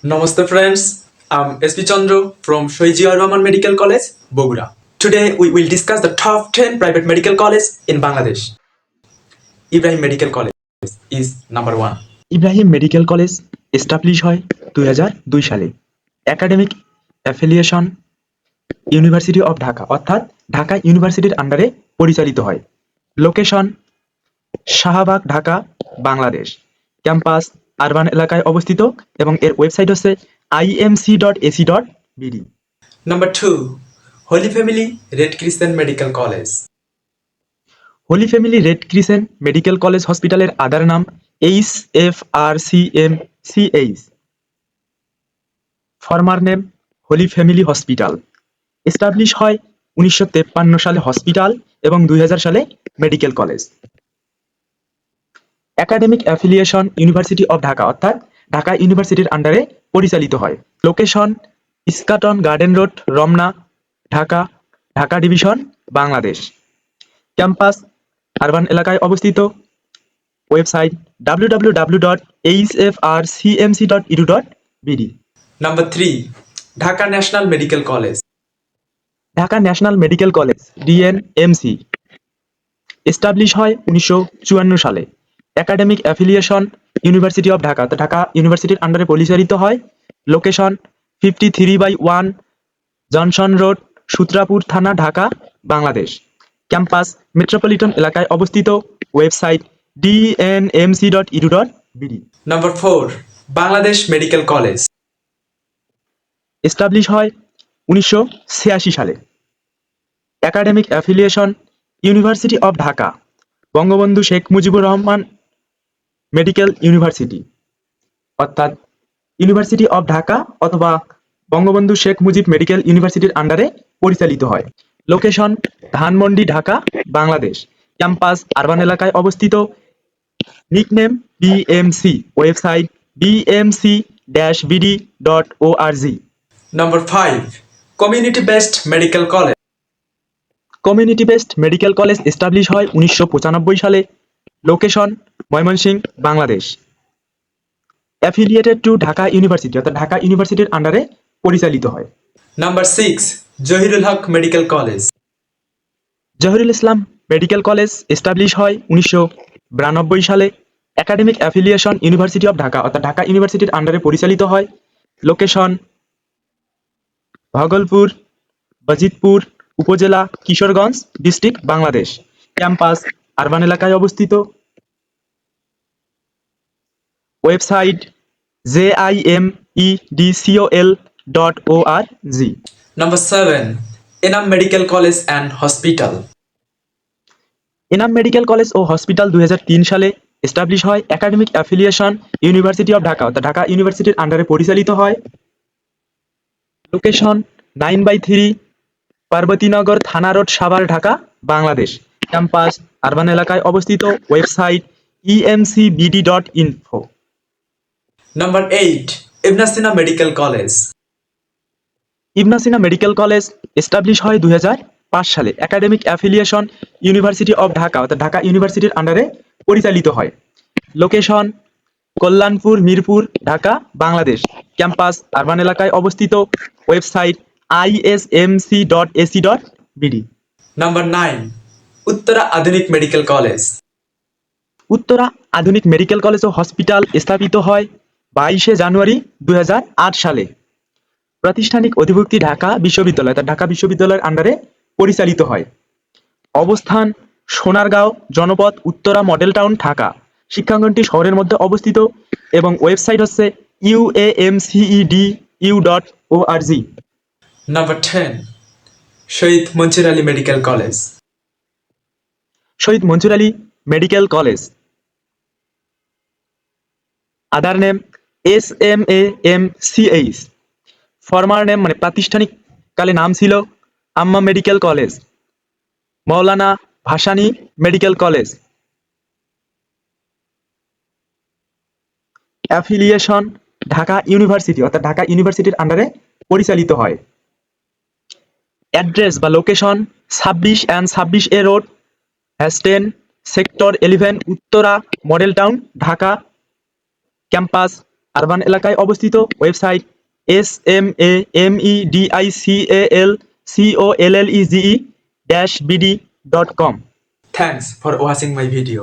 Namaste friends, I'm SP Chandra from Shoiji Rahman Medical College, Bogura. Today we will discuss the top 10 private medical colleges in Bangladesh. Ibrahim Medical College is number 1. Ibrahim medical college establish হয় 2002 সালে। Academic affiliation university of Dhaka অর্থাৎ ঢাকা ইউনিভার্সিটির আন্ডারে পরিচালিত হয়। Location Shahbag, Dhaka, Bangladesh. Campus urban এলাকায় অবস্থিত এবং এর ওয়েবসাইট হচ্ছে imc.ac.bd। Number 2. Holy Family Red Crescent Medical College. Holy Family Red Crescent Medical College হসপিটালের আদার নাম HFRCMCH, former name Holy Family Hospital. Establish হয় 1953 সালে হসপিটাল এবং 2000 সালে medical college. Academic affiliation university of Dhaka অর্থাৎ ঢাকা ইউনিভার্সিটির আন্ডারে পরিচালিত হয়। Location Eskaton garden road, Ramna, Dhaka, Dhaka division, Bangladesh. Campus urban এলাকায় অবস্থিত। Website www.hfrcmc.edu.bd। Number 3. Dhaka National Medical College. Dhaka National Medical College DNMC establish হয় 1954 সালে। Academic affiliation university of Dhaka Dhaka ইউনিভার্সিটির আন্ডারে পরিচালিত হয়। লোকেশন 53/1 জনসন রোড, সূত্রাপুর থানা, ঢাকা, বাংলাদেশ। ক্যাম্পাস মেট্রোপলিটন এলাকায় অবস্থিত। Website dnmc.edu.bd। Number 4. Bangladesh Medical College. Establish হয় 1986 সালে। Academic affiliation university of Dhaka Bangabandhu Sheikh Mujibur Rahman medical university অর্থাৎ ইউনিভার্সিটি অফ ঢাকা অথবা বঙ্গবন্ধু শেখ মুজিব মেডিকেল ইউনিভার্সিটির আন্ডারে পরিচালিত হয়। Location Dhanmondi, Dhaka, Bangladesh. Campus urban এলাকায় অবস্থিত। Nickname BMC। Website bmc-bd.org। Number 5. Community Based Medical College. Community based medical college establish হয় 1995 সালে। Location Mymensingh, Bangladesh. Affiliated to Dhaka university অর্থাৎ ঢাকা ইউনিভার্সিটির আন্ডারে পরিচালিত হয়। Number 6. Johirul Haq Medical College. Johirul Islam medical college establish হয় 1992 সালে। Academic affiliation university of Dhaka অর্থাৎ ঢাকা ইউনিভার্সিটির আন্ডারে পরিচালিত হয়। Location Bhagalpur, Bajitpur upazila, Kishoreganj district, Bangladesh. Campus urban এলাকায় অবস্থিত। Website jimedcol.org। Number 7. Enam Medical College and Hospital. Enam Medical College ও হসপিটাল 2003 সালে এস্টাবলিশ হয়। Academic affiliation university of Dhaka অর্থাৎ ঢাকা ইউনিভার্সিটির আন্ডারে পরিচালিত হয়। লোকেশন 9/3 পার্বতীনগর থানা road, Savar, Dhaka, Bangladesh. Campus urban এলাকায় অবস্থিত। Website emcbd.info। Number 8. Ibn Sina Medical College. Ibn Sina medical college establish হয় 2005 সালে। Academic affiliation university of Dhaka অর্থাৎ ঢাকা ইউনিভার্সিটির আন্ডারে পরিচালিত হয়। Location Kalyanpur, Mirpur, Dhaka, Bangladesh. Campus urban এলাকায় অবস্থিত। Website ismc.ac.bd। Number 9. Uttara Adhunik Medical College. Uttara Adhunik medical College ও হসপিটাল স্থাপিত হয় 22 জানুয়ারি 2008 সালে। প্রাতিষ্ঠানিক অধিভুক্তি ঢাকা বিশ্ববিদ্যালয় অর্থাৎ ঢাকা বিশ্ববিদ্যালয়ের আন্ডারে পরিচালিত হয়। অবস্থান সোনারগাঁও জনপদ, উত্তরা মডেল টাউন, ঢাকা। শিক্ষাঙ্গনটি শহরের মধ্যে অবস্থিত এবং ওয়েবসাইট হচ্ছে uamcedu.org। Number 10. Shohid Mansur Ali Medical College. Shaheed Mansur Ali medical college other name SMAMCH, former name মানে প্রাতিষ্ঠানিক কালে নাম ছিল Amma medical college, Maulana Bhasani medical college. Affiliation Dhaka university অর্থাৎ ঢাকা ইউনিভার্সিটির আন্ডারে পরিচালিত হয়। অ্যাড্রেস বা লোকেশন 26/26 রোড, হ্যাস্টেন, sector 11, Uttara model town, Dhaka. Campus urban এলাকায় অবস্থিত। Website SMAMEDICALCOLLEGE-BD.com। Thanks for watching my video.